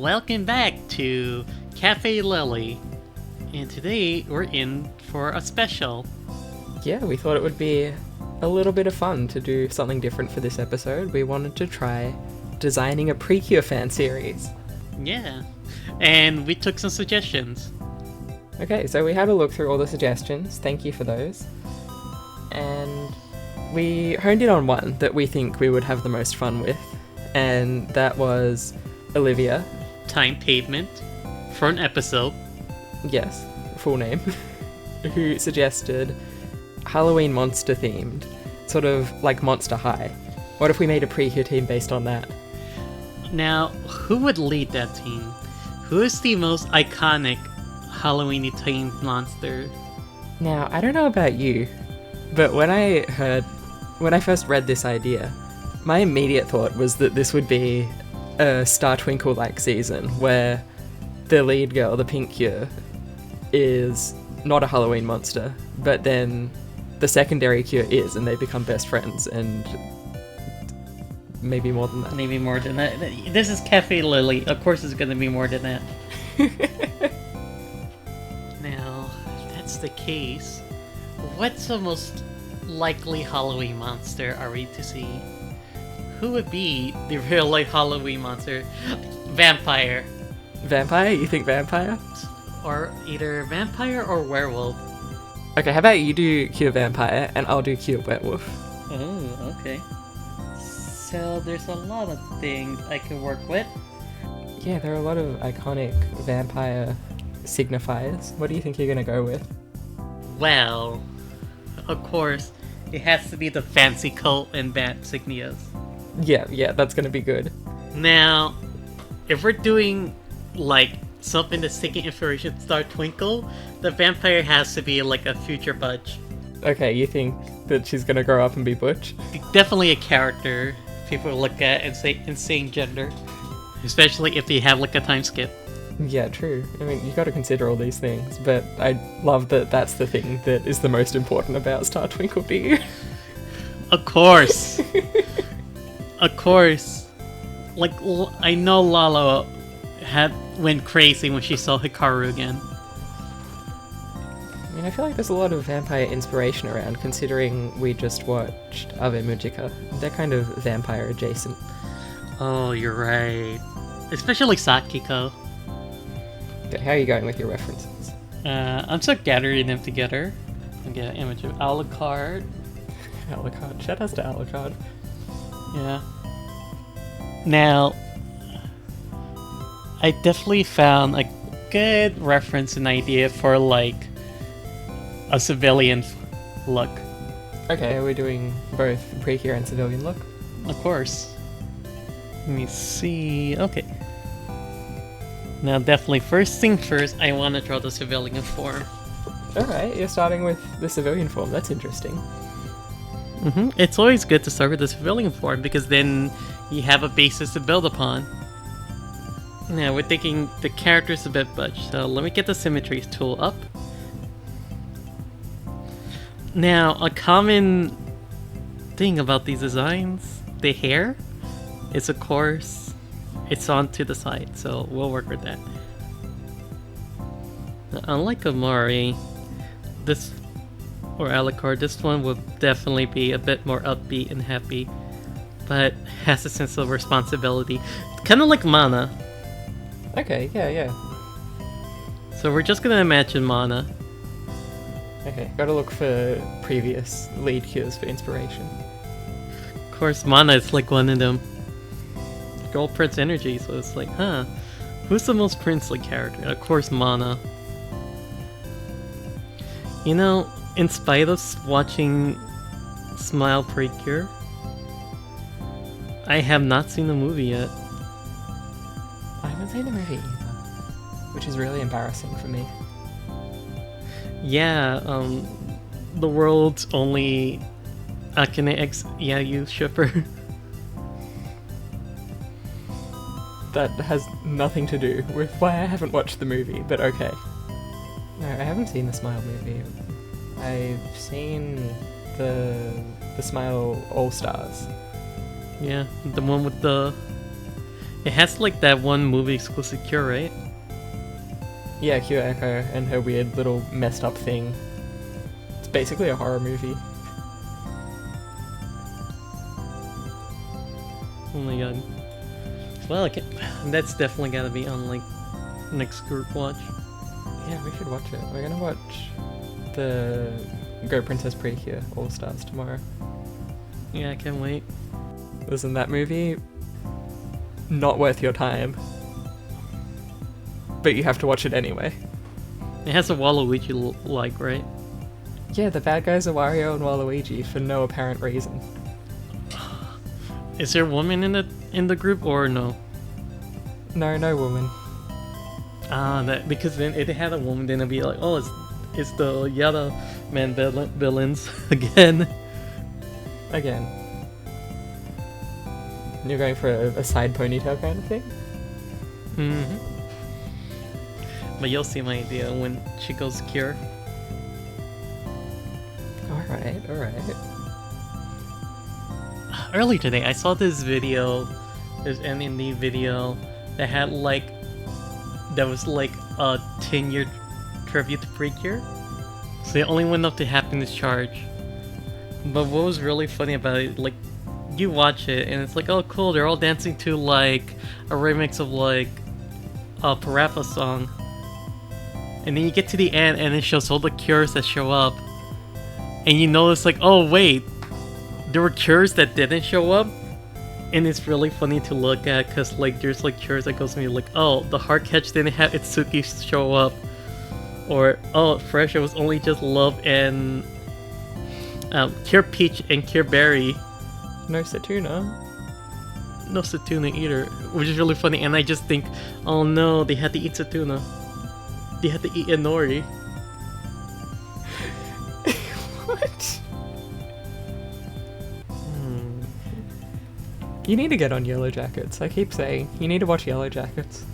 welcome back to Cafe Lily. And today we're in for a special. Yeah, we thought it would be a little bit of fun to do something different for this episode. We wanted to try designing a Precure fan series. Yeah, and we took some suggestions. Okay, so we had a look through all the suggestions. Thank you for those. And we honed in on one that we think we would have the most fun with, and that was Olivia. Time Pavement for an episode. Yes, full name. Who suggested Halloween monster themed, sort of like Monster High. What if we made a Precure team based on that? Now, who would lead that team? Who is the most iconic Halloween-y themed monster? Now, I don't know about you, but when I first read this idea, my immediate thought was that this would be a Star Twinkle-like season where the lead girl, the Pink Cure, is not a Halloween monster, but then the secondary Cure is, and they become best friends, and maybe more than that. Maybe more than that. This is Cafe Lily. Of course it's going to be more than that. Now, if that's the case, what's the most likely Halloween monster are we to see? Who would be the real life Halloween monster? Vampire. Vampire? You think vampire? Or either vampire or werewolf. Okay, how about you do Cure vampire, and I'll do Cure werewolf. Oh, okay. So there's a lot of things I can work with. Yeah, there are a lot of iconic vampire signifiers. What do you think you're gonna go with? Well, of course, it has to be the fancy coat and bat insignias. Yeah, that's gonna be good. Now, if we're doing, like, something that's taking inspiration from Star Twinkle, the vampire has to be, like, a future Butch. Okay, you think that she's gonna grow up and be Butch? Definitely a character people look at and say insane gender. Especially if they have, like, a time skip. Yeah, true. I mean, you gotta consider all these things, but I love that that's the thing that is the most important about Star Twinkle, do you? Of course! Of course. Like, I know Lala went crazy when she saw Hikaru again. I mean, I feel like there's a lot of vampire inspiration around, considering we just watched Ave Mujica. They're kind of vampire adjacent. Oh, you're right. Especially Sakiko. Okay, how are you going with your references? I'm still gathering them together. I get an image of Alucard. Alucard. Shout outs to Alucard. Yeah. Now, I definitely found a good reference and idea for, like, a civilian look. Okay, are we doing both Precure and civilian look? Of course. Let me see. Okay. Now, definitely, first thing first, I want to draw the civilian form. Alright, you're starting with the civilian form. That's interesting. It's always good to start with the civilian form, because then you have a basis to build upon. Now, we're thinking the character's a bit butch, so let me get the symmetry tool up. Now, a common thing about these designs, the hair, is of course, it's on to the side, so we'll work with that. Now, unlike Amari, or Alucard, this one will definitely be a bit more upbeat and happy, but has a sense of responsibility. Kind of like Mana. Okay, yeah. So we're just gonna imagine Mana. Okay, gotta look for previous lead cures for inspiration. Of course, Mana is like one of them. Girl Prince energy, so it's like, who's the most princely character? Of course, Mana. You know, in spite of watching Smile Precure, I have not seen the movie yet. I haven't seen the movie either, which is really embarrassing for me. Yeah, the world's only Akane X Yayu shipper. That has nothing to do with why I haven't watched the movie, but okay. No, I haven't seen the Smile movie. I've seen the Smile All Stars. Yeah, the one with the It has like that one movie exclusive Cure, right? Yeah, Q Echo and her weird little messed up thing. It's basically a horror movie. Oh my god. Well, that's definitely gotta be on like next group watch. Yeah, we should watch it. We're gonna watch the Go Princess Precure All Stars tomorrow. Yeah, I can't wait. Listen, that movie, not worth your time. But you have to watch it anyway. It has a Waluigi like, right? Yeah, the bad guys are Wario and Waluigi for no apparent reason. Is there a woman in the group or no? No, no woman. That because then it had a woman, then it'd be like, oh, it's the Yada man villains again. Again. You're going for a side ponytail kind of thing? Mm-hmm. But you'll see my idea when she goes Cure. Alright, alright. Earlier today, I saw this video. There's an indie video that had like that was like a 10-year tribute to Precure. So they only went up to happiness charge. But what was really funny about it, like you watch it and it's like, oh cool, they're all dancing to like a remix of like a Parappa song. And then you get to the end and it shows all the Cures that show up. And you notice like, oh wait, there were Cures that didn't show up. And it's really funny to look at because like there's like Cures that goes to me like, oh, the Heart Catch didn't have Itsuki show up. Or, oh, Fresh, it was only just Love and Cure Peach and Cure Berry. No Satuna. No Satuna either, which is really funny. And I just think, oh no, they had to eat Satuna. They had to eat Inori. What? You need to get on Yellowjackets. I keep saying, you need to watch Yellowjackets.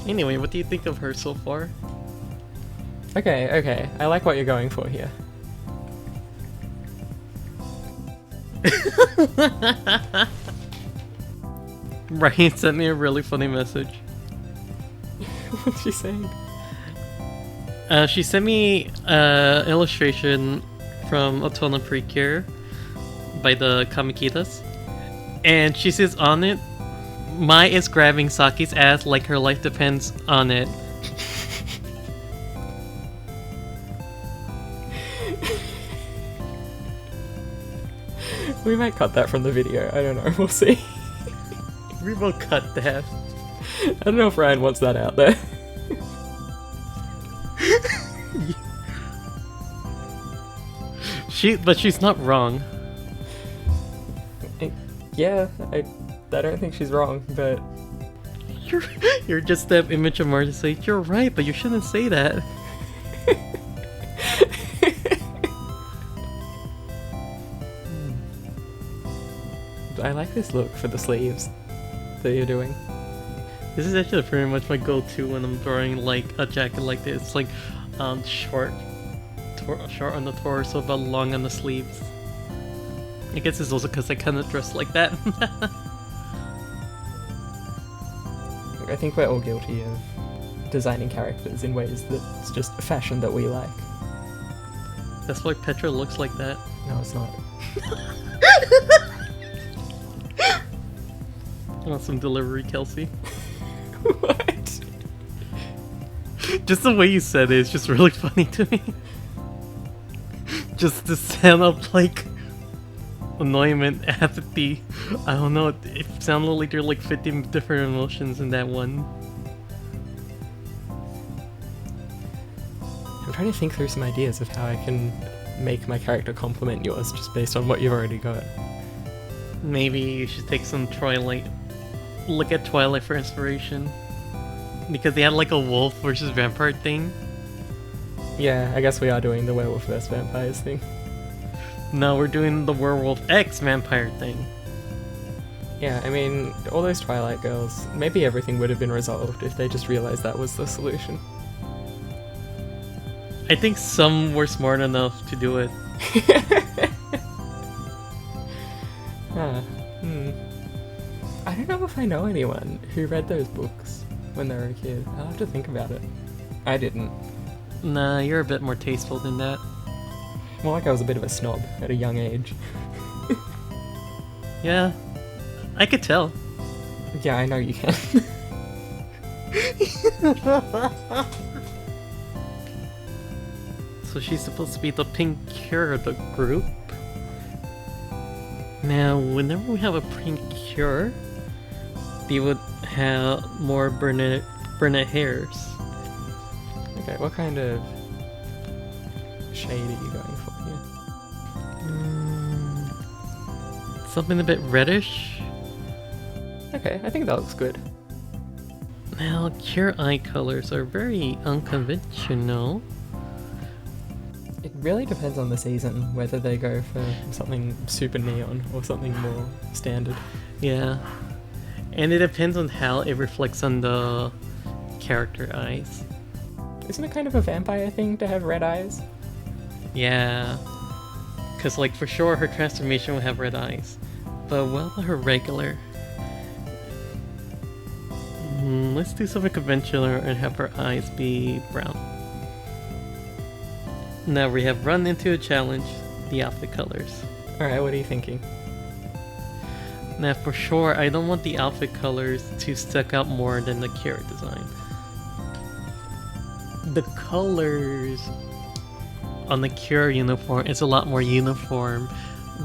Anyway, what do you think of her so far? Okay, okay. I like what you're going for here. Ryan sent me a really funny message. What's she saying? She sent me an illustration from Otona Precure by the Kamikitas. And she says on it, Mai is grabbing Saki's ass like her life depends on it. We might cut that from the video. I don't know. We'll see. We will cut that. I don't know if Ryan wants that out there. But she's not wrong. Yeah, I don't think she's wrong, but You're just that image of Marty say, you're right, but you shouldn't say that. I like this look for the sleeves that you're doing. This is actually pretty much my go-to when I'm drawing like a jacket like this. It's like short on the torso but long on the sleeves. I guess it's also because I kind of dress like that. I think we're all guilty of designing characters in ways that's just fashion that we like. That's why Petra looks like that. No, it's not. Want some delivery, Kelsey? What? Just the way you said it is just really funny to me. Just to sound up like annoyment, apathy. I don't know, it sounded like there are like 50 different emotions in that one. I'm trying to think through some ideas of how I can make my character complement yours just based on what you've already got. Maybe you should take some Twilight. Look at Twilight for inspiration. Because they had like a wolf versus vampire thing. Yeah, I guess we are doing the werewolf vs vampires thing. No, we're doing the werewolf X vampire thing. Yeah, I mean, all those Twilight girls, maybe everything would have been resolved if they just realized that was the solution. I think some were smart enough to do it. don't know if I know anyone who read those books when they were a kid. I'll have to think about it. I didn't. Nah, you're a bit more tasteful than that. More like I was a bit of a snob at a young age. Yeah, I could tell. Yeah, I know you can. So she's supposed to be the Precure of the group. Now, whenever we have a Precure, they would have more brunette hairs. Okay, what kind of shade are you going for here? Something a bit reddish. Okay, I think that looks good. Now, Cure eye colors are very unconventional. It really depends on the season, whether they go for something super neon or something more standard. Yeah. And it depends on how it reflects on the character eyes. Isn't it kind of a vampire thing to have red eyes? Yeah. Because, like, for sure her transformation will have red eyes. But what about her regular? Let's do something conventional and have her eyes be brown. Now we have run into a challenge, the outfit colors. Alright, what are you thinking? Now for sure, I don't want the outfit colors to stick out more than the Cure design. The colors on the Cure uniform is a lot more uniform,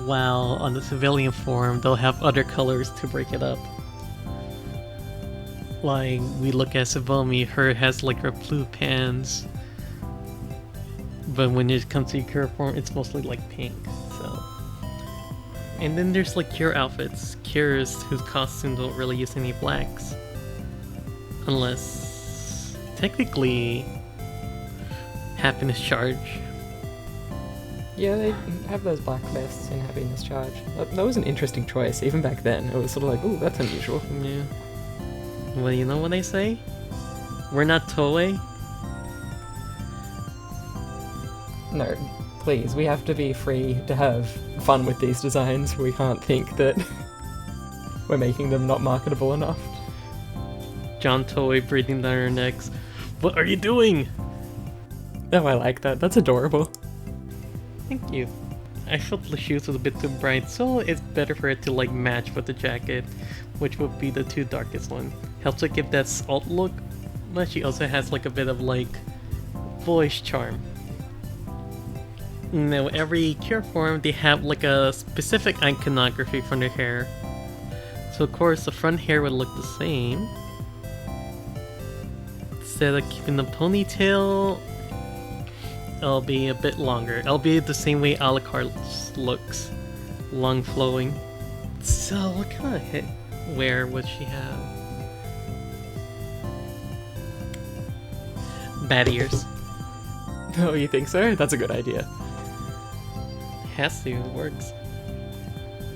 while on the civilian form, they'll have other colors to break it up. Like, we look at Savomi, her has like her blue pants. But when it comes to Cure form, it's mostly like pink, so. And then there's like Cure outfits. Cures whose costumes don't really use any blacks. Unless, technically, Happiness Charge. Yeah, they have those black vests in Happiness Charge. That was an interesting choice, even back then. It was sort of like, ooh, that's unusual. Yeah. Well, you know what they say? We're not Toei. No, please, we have to be free to have fun with these designs. We can't think that we're making them not marketable enough. John Toei breathing down our necks. What are you doing? Oh, I like that. That's adorable. Thank you. I felt the shoes was a bit too bright, so it's better for it to like match with the jacket, which would be the two darkest one. Helps it give that salt look, but she also has like a bit of like boyish charm. Now, every Cure form, they have like a specific iconography from their hair. So of course, the front hair would look the same. Instead of keeping the ponytail, it'll be a bit longer. It'll be the same way Alucard's looks. Long flowing. So, what kind of wear would she have? Bad ears. Oh, you think so? That's a good idea. Has to, it works.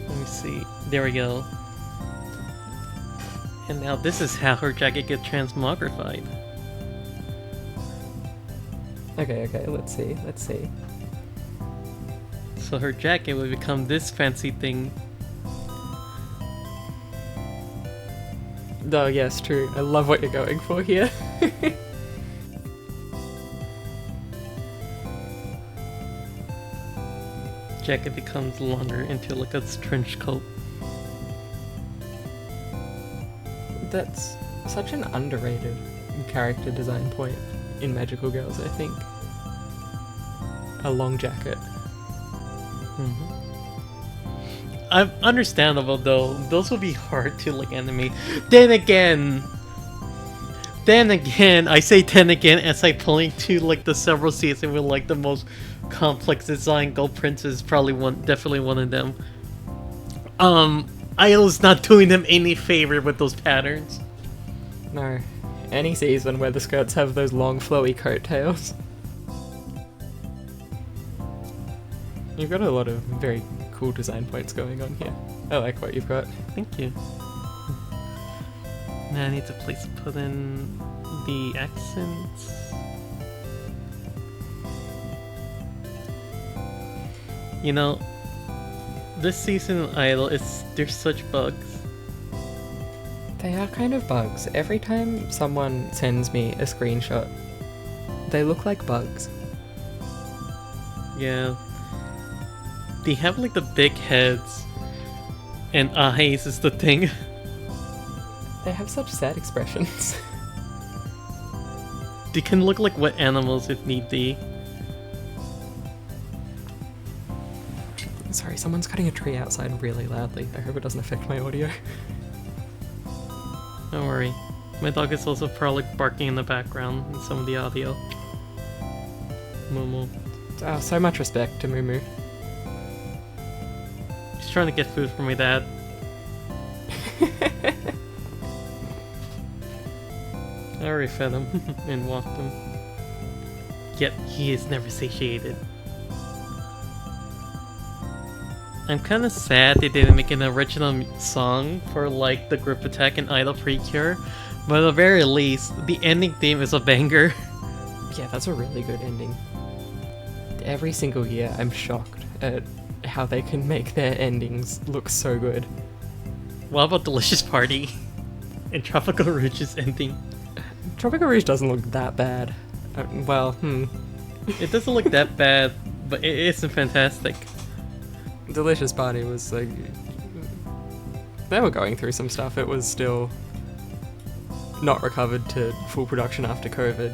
Let me see. There we go. And now this is how her jacket gets transmogrified. Okay, let's see. So her jacket will become this fancy thing. Oh, yes, true. I love what you're going for here. Jacket becomes longer into like a trench coat. That's such an underrated character design point in Magical Girls, I think. A long jacket. Understandable though. Those would be hard to like animate. Then again, I say then again as I point to like the several seasons with like the most complex design. Gold Prince is probably definitely one of them. Idol's not doing them any favor with those patterns. No. Any season where the skirts have those long flowy coattails. You've got a lot of very cool design points going on here. I like what you've got. Thank you. Now I need to put in the accents. You know, this season of Idol there's such bugs. They are kind of bugs. Every time someone sends me a screenshot, they look like bugs. Yeah. They have like the big heads and eyes is the thing. They have such sad expressions. They can look like wet animals if need be. Sorry, someone's cutting a tree outside really loudly. I hope it doesn't affect my audio. Don't worry. My dog is also probably barking in the background in some of the audio. Moo. Oh, so much respect to Moo Moo. He's trying to get food for my dad. I already fed him and walked him. Yet he is never satiated. I'm kind of sad they didn't make an original song for like the group attack and Idol Precure, but at the very least, the ending theme is a banger. Yeah, that's a really good ending. Every single year, I'm shocked at how they can make their endings look so good. What about Delicious Party and Tropical Rouge's ending? Tropical Rouge doesn't look that bad. It doesn't look that bad, but it isn't fantastic. Delicious Party was like... They were going through some stuff. It was still not recovered to full production after COVID.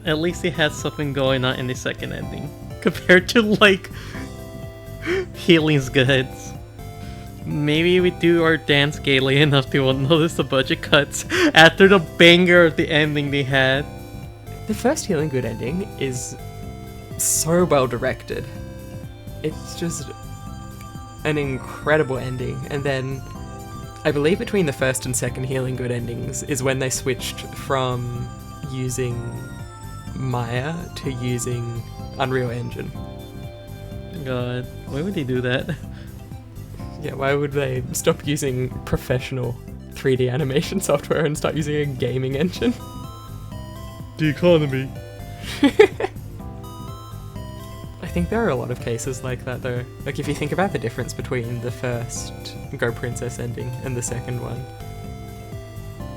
At least it has something going on in the second ending, compared to like Healing's Goods. Maybe we do our dance gaily enough to notice the budget cuts after the banger of the ending they had. The first Healing Good ending is so well directed. It's just an incredible ending. And then I believe between the first and second Healing Good endings is when they switched from using Maya to using Unreal Engine. God, why would they do that? Yeah, why would they stop using professional 3D animation software and start using a gaming engine? The economy. I think there are a lot of cases like that though. Like if you think about the difference between the first Go Princess ending and the second one,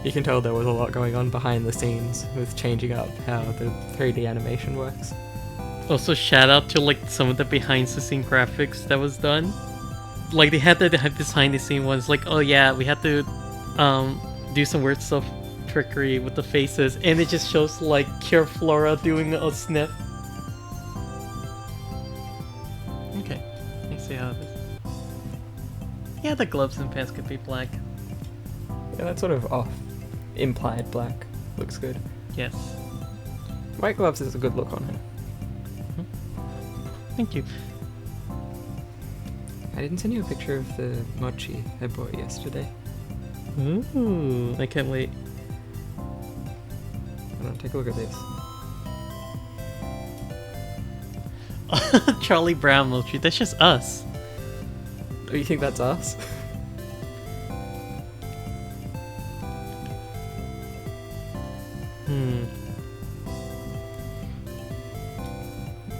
you can tell there was a lot going on behind the scenes with changing up how the 3D animation works. Also, shout out to like some of the behind the scene graphics that was done. Like they had behind the scene ones like, oh yeah, we had to do some weird stuff trickery with the faces, and it just shows like Cure Flora doing a sniff. Okay, I see how it is. Yeah, the gloves and pants could be black. Yeah, that sort of off implied black looks good. Yes. White gloves is a good look on her. Thank you. I didn't send you a picture of the mochi I bought yesterday. Ooh, I can't wait. Hold on, take a look at this. Charlie Brown mochi, that's just us. Oh, you think that's us?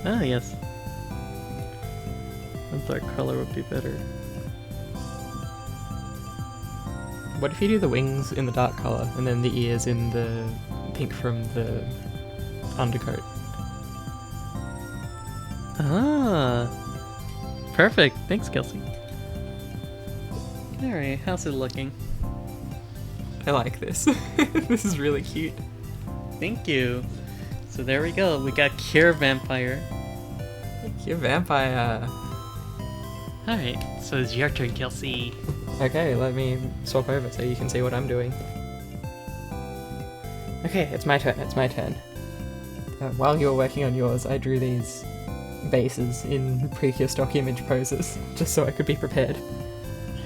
Ah, yes. A dark color would be better. What if you do the wings in the dark colour and then the ears in the pink from the undercoat? Ah, perfect. Thanks, Kelsey. Alright, how's it looking? I like this. This is really cute. Thank you. So there we go. We got Cure Vampire. Cute vampire. Alright, so it's your turn, Kelsey. Okay, let me swap over so you can see what I'm doing. Okay, it's my turn, while you were working on yours, I drew these bases in Precure stock image poses, just so I could be prepared.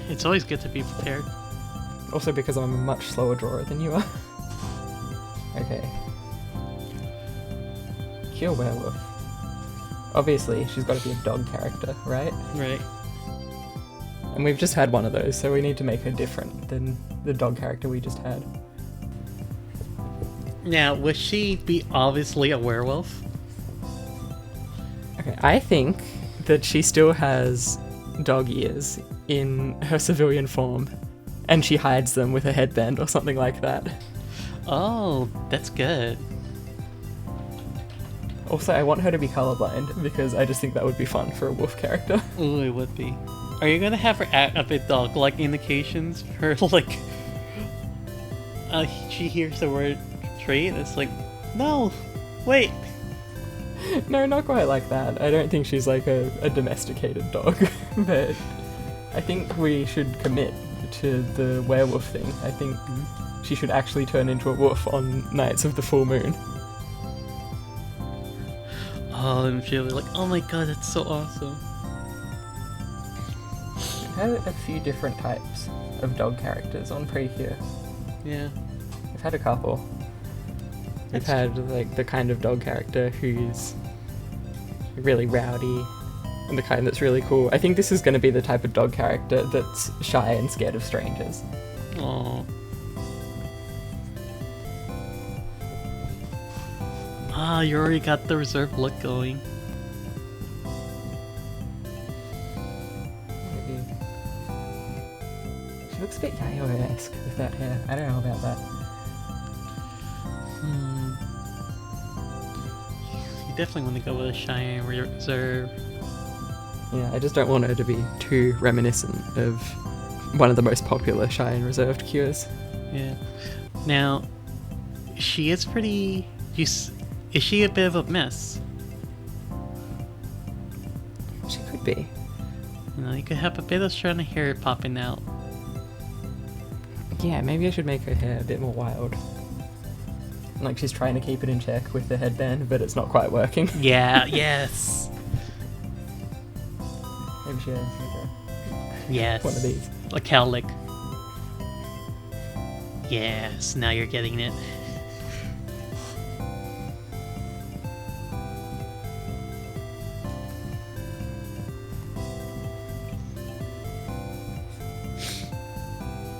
It's always good to be prepared. Also because I'm a much slower drawer than you are. Okay. Cure werewolf. Obviously, she's got to be a dog character, right? Right. And we've just had one of those, so we need to make her different than the dog character we just had. Now, would she be obviously a werewolf? Okay, I think that she still has dog ears in her civilian form, and she hides them with a headband or something like that. Oh, that's good. Also, I want her to be colorblind because I just think that would be fun for a wolf character. Ooh, it would be. Are you gonna have her act a bit dog-like indications? Her like, she hears the word trait. It's like, no, wait. No, not quite like that. I don't think she's like a domesticated dog, but I think we should commit to the werewolf thing. I think she should actually turn into a wolf on nights of the full moon. Oh, I'm feeling like, oh my god, that's so awesome. We've had a few different types of dog characters on Precure. Yeah. We've had a couple. We've had like the kind of dog character who's really rowdy and the kind that's really cool. I think this is going to be the type of dog character that's shy and scared of strangers. Oh. Ah, you already got the reserved look going. Maybe. She looks a bit Yayo-esque with that hair. I don't know about that. You definitely want to go with a shy and reserve. Yeah, I just don't want her to be too reminiscent of one of the most popular shy and reserved cures. Yeah. Now, she is pretty... Is she a bit of a mess? She could be. You know, you could have a bit of strand of hair popping out. Yeah, maybe I should make her hair a bit more wild. Like she's trying to keep it in check with the headband, but it's not quite working. Yeah, yes. Maybe she has like Yes. one of these. A cowlick. Yes, now you're getting it.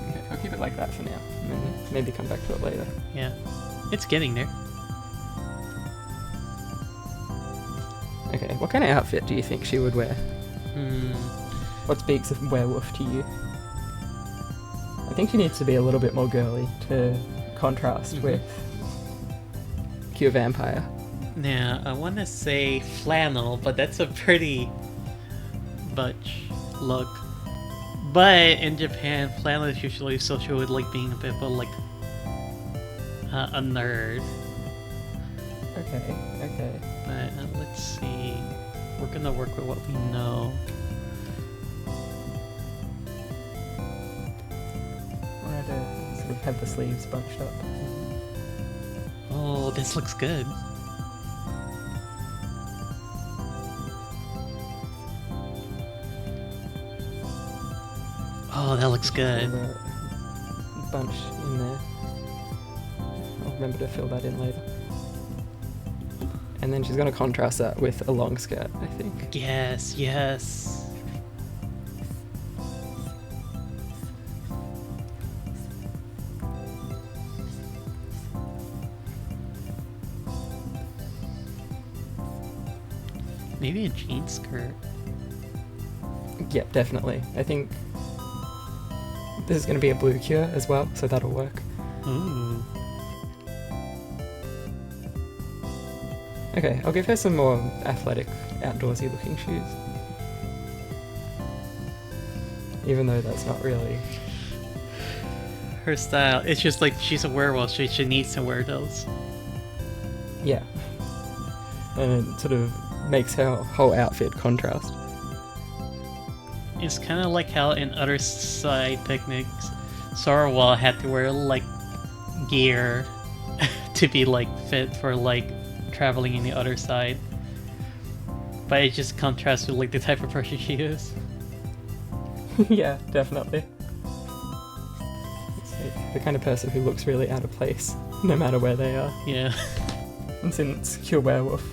Okay, I'll keep it like that for now, and then maybe come back to it later. Yeah. It's getting there. Okay, what kind of outfit do you think she would wear? Hmm. What speaks of werewolf to you? I think she needs to be a little bit more girly to contrast with pure vampire. Now, I want to say flannel, but that's a pretty butch look. But in Japan, flannel is usually associated with like being a bit of a, like a nerd. Okay. But let's see. We're gonna work with what we know. I wanted to sort of have the sleeves bunched up. Oh, this looks good. Oh, that looks good. Bunch in there. I'll remember to fill that in later. And then she's going to contrast that with a long skirt, I think. Yes, yes. Maybe a jean skirt. Yep, definitely. I think this is going to be a blue cure as well, so that'll work. Ooh. Okay, I'll give her some more athletic, outdoorsy looking shoes. Even though that's not really... Her style. It's just like she's a werewolf, so she needs to wear those. Yeah. And it sort of makes her whole outfit contrast. It's kind of like how in other side picnics, Sorrowwall had to wear like gear to be like fit for like traveling in the other side. But it just contrasts with like the type of person she is. Yeah, definitely. It's like the kind of person who looks really out of place, no matter where they are. Yeah. And since Cure Werewolf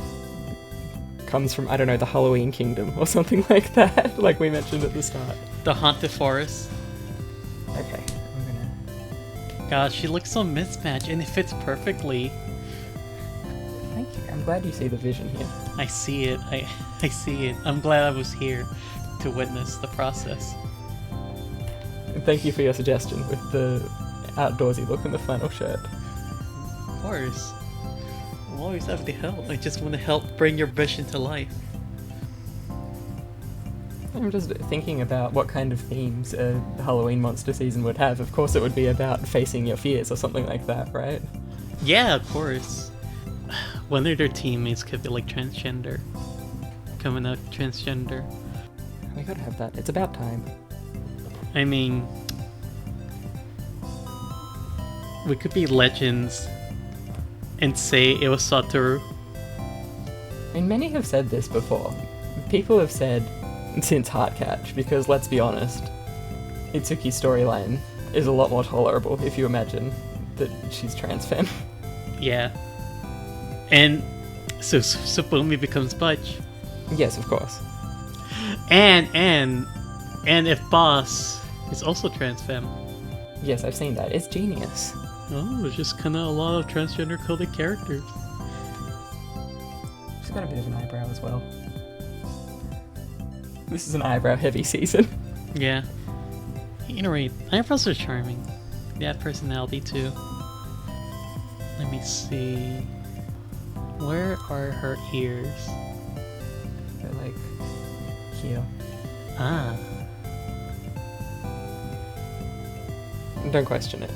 comes from, I don't know, the Halloween Kingdom or something like that, like we mentioned at the start. The Haunted Forest. Okay, I'm gonna... God, she looks so mismatched and it fits perfectly. Thank you. I'm glad you see the vision here. I see it. I see it. I'm glad I was here to witness the process. Thank you for your suggestion with the outdoorsy look and the flannel shirt. Of course. I'm always happy to help. I just want to help bring your vision to life. I'm just thinking about what kind of themes a Halloween monster season would have. Of course it would be about facing your fears or something like that, right? Yeah, of course. One of their teammates could be like transgender. Coming out transgender. We gotta have that. It's about time. I mean, we could be legends and say it was Satoru. I mean, many have said this before. People have said since Heartcatch, because let's be honest, Itsuki's storyline is a lot more tolerable if you imagine that she's trans femme. Yeah. And so Sabumi becomes Butch. Yes, of course. And if Boss is also trans femme. Yes, I've seen that. It's genius. Oh, there's just kind of a lot of transgender coded characters. She's got a bit of an eyebrow as well. This is an eyebrow heavy season. Yeah. Anyway, eyebrows are charming. They have personality too. Let me see. Where are her ears? They're like here. Ah. Don't question it.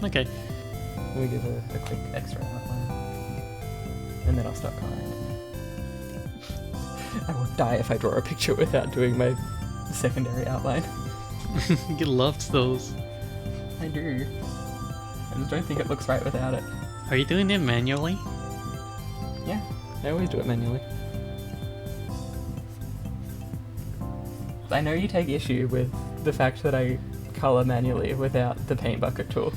Okay. Let me give a quick extra outline. And then I'll start coloring it. I will die if I draw a picture without doing my secondary outline. You loved those. I do. I just don't think it looks right without it. Are you doing it manually? Yeah, I always do it manually. I know you take issue with the fact that I colour manually without the paint bucket tool.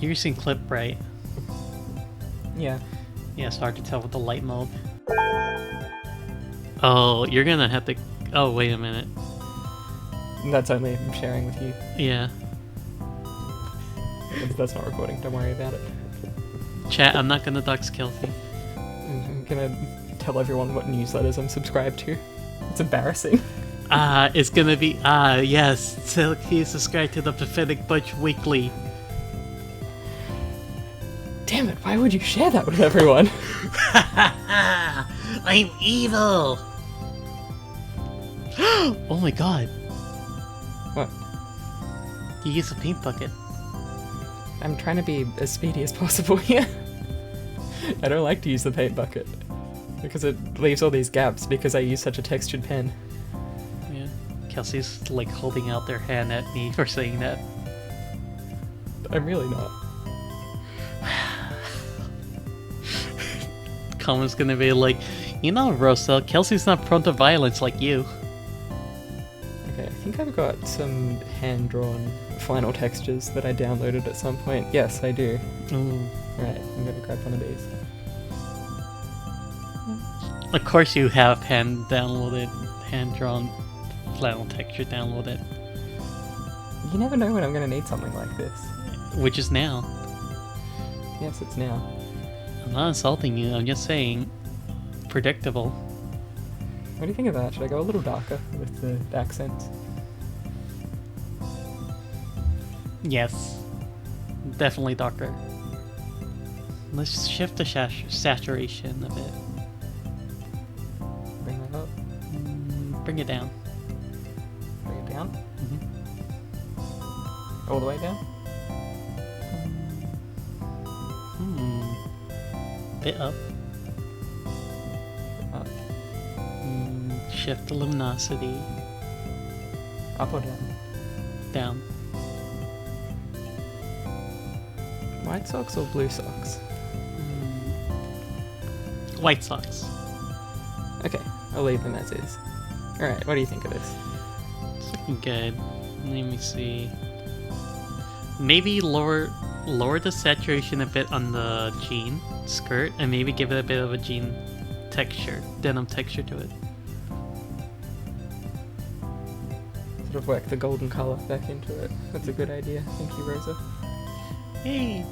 You're using clip, right? Yeah. Yeah, it's hard to tell with the light mode. Oh, you're gonna have to... Oh, wait a minute. That's only I'm sharing with you. Yeah. That's not recording, don't worry about it. Chat, I'm not gonna dox Kelsey. I'm gonna tell everyone what newsletters I'm subscribed to. It's embarrassing. It's gonna be... yes. So please subscribe to the Pathetic Butch Weekly. Damn it, why would you share that with everyone? I'm evil! Oh my god. What? You use a paint bucket. I'm trying to be as speedy as possible here. I don't like to use the paint bucket. Because it leaves all these gaps because I use such a textured pen. Yeah. Kelsey's like holding out their hand at me for saying that. I'm really not. Comment's gonna be like, you know, Rosa, Kelsey's not prone to violence like you. Okay, I think I've got some hand-drawn final textures that I downloaded at some point. Yes, I do. Ooh. Right, I'm gonna grab one of these. Of course you have hand-drawn flannel texture downloaded. You never know when I'm gonna need something like this. Which is now. Yes, it's now. I'm not insulting you, I'm just saying, predictable. What do you think of that? Should I go a little darker with the accents? Yes. Definitely darker. Let's shift the saturation a bit. Bring that up. Bring it down. Bring it down? Mm-hmm. All the way down? Bit up. Up. Shift the luminosity. Up or down? Down. White socks or blue socks? White socks. Okay, I'll leave them as is. Alright, what do you think of this? It's looking good. Let me see. Maybe lower the saturation a bit on the jean skirt, and maybe give it a bit of a jean texture, denim texture to it. Sort of work the golden colour back into it. That's a good idea. Thank you, Rosa. Hey!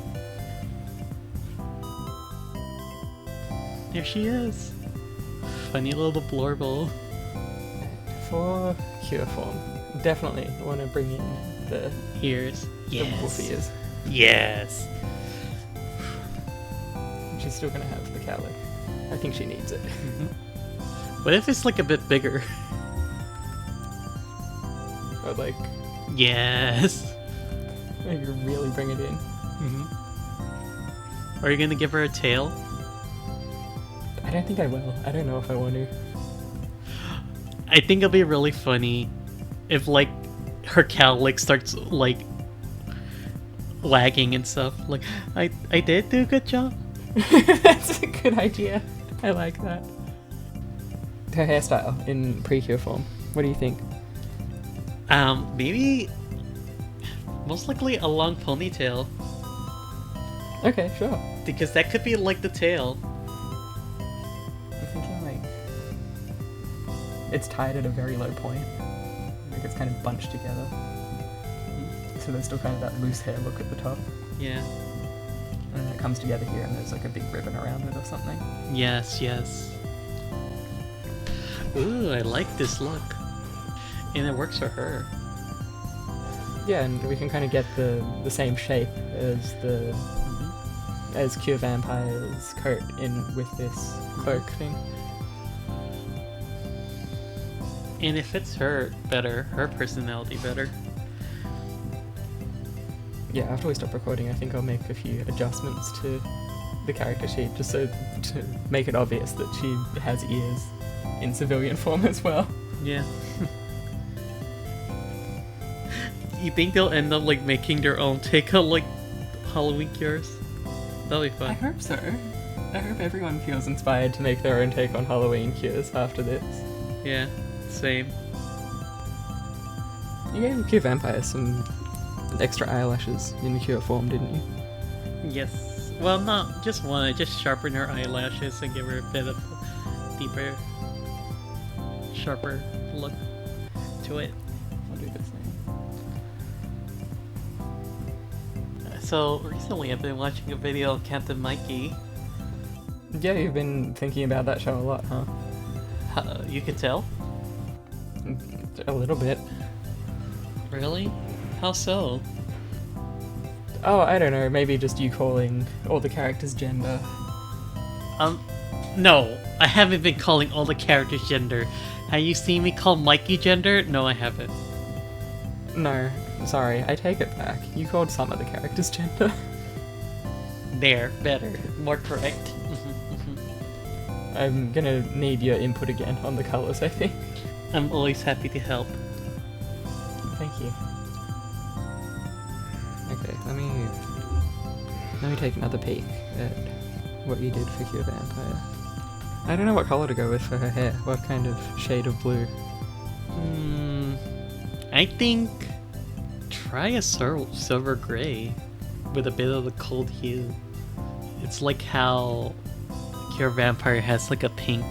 There she is. funny little blorble. For cure form, definitely want to bring in the Ears. the wolf Yes. ears. Yes. She's still gonna have the cowlick. I think she needs it. What if it's like a bit bigger? Or like, Yes. maybe really bring it in. Are you gonna give her a tail? I don't think I will. I don't know if I want to. I think it'll be really funny if like her cowlick starts like wagging and stuff. Like, I did do a good job. That's a good idea. I like that. Her hairstyle in Precure form. What do you think? Maybe most likely a long ponytail, Okay, sure. because that could be like the tail. I'm thinking like it's tied at a very low point. Like it's kind of bunched together. So there's still kind of that loose hair look at the top. Yeah. And then it comes together here and there's like a big ribbon around it or something. Yes, yes. Ooh, I like this look. And it works for her. Yeah, and we can kind of get the same shape as the as Cure Vampire's coat in with this cloak thing. And it fits her better, her personality better. Yeah, after we stop recording, I think I'll make a few adjustments to the character sheet just so to make it obvious that she has ears in civilian form as well. Yeah. You think they'll end up like making their own take on like Halloween cures? That'll be I fun. hope so. I hope everyone feels inspired to make their own take on Halloween cures after this. Yeah, same. You gave Cure Vampire some extra eyelashes in the Cure form, didn't you? Yes. Well, not just one. I just sharpen her eyelashes and give her a bit of a deeper, sharper look to it. I'll do the same. So recently, I've been watching a video of Captain Mikey. Yeah, you've been thinking about that show a lot, huh? You could tell. A little bit. Really? How so? Oh, I don't know, maybe just you calling all the characters gender. No, I haven't been calling all the characters gender. Have you seen me call Mikey gender? No, I haven't. No, sorry, I take it back. You called some of the characters gender. There, better. More correct. I'm gonna need your input again on the colours, I think. I'm always happy to help. Thank you. Okay, let me take another peek at what you did for Cure Vampire. I don't know what colour to go with for her hair. What kind of shade of blue? I think try a silver gray with a bit of the cold hue. It's like how Cure Vampire has like a pink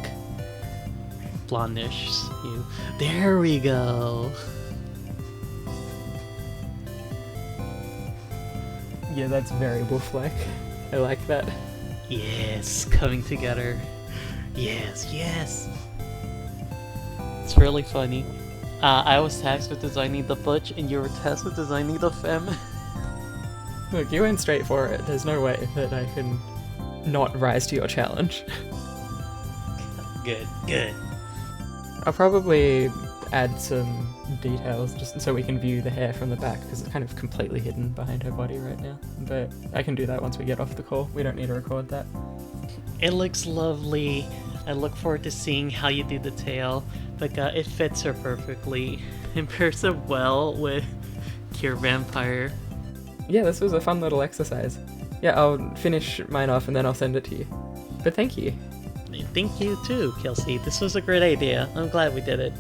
blondish hue. There we go. Yeah, that's very wolf-like. I like that. Yes, coming together. Yes, yes. It's really funny. I was tasked with designing the butch, and you were tasked with designing the femme. Look, you went straight for it. There's no way that I can not rise to your challenge. Good, good. I'll probably add some details just so we can view the hair from the back because it's kind of completely hidden behind her body right now. But I can do that once we get off the call. We don't need to record that. It looks lovely. I look forward to seeing how you do the tail. But it fits her perfectly. It pairs her well with Cure Vampire. Yeah, this was a fun little exercise. Yeah, I'll finish mine off and then I'll send it to you. But thank you. Thank you too, Kelsey. This was a great idea. I'm glad we did it.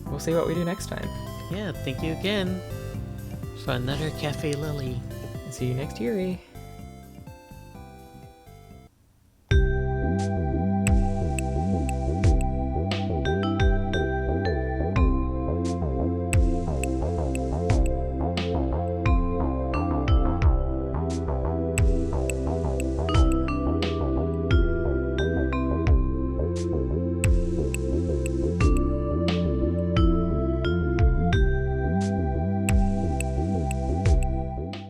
We'll see what we do next time. Yeah, thank you again for another Cafe Lily. See you next year.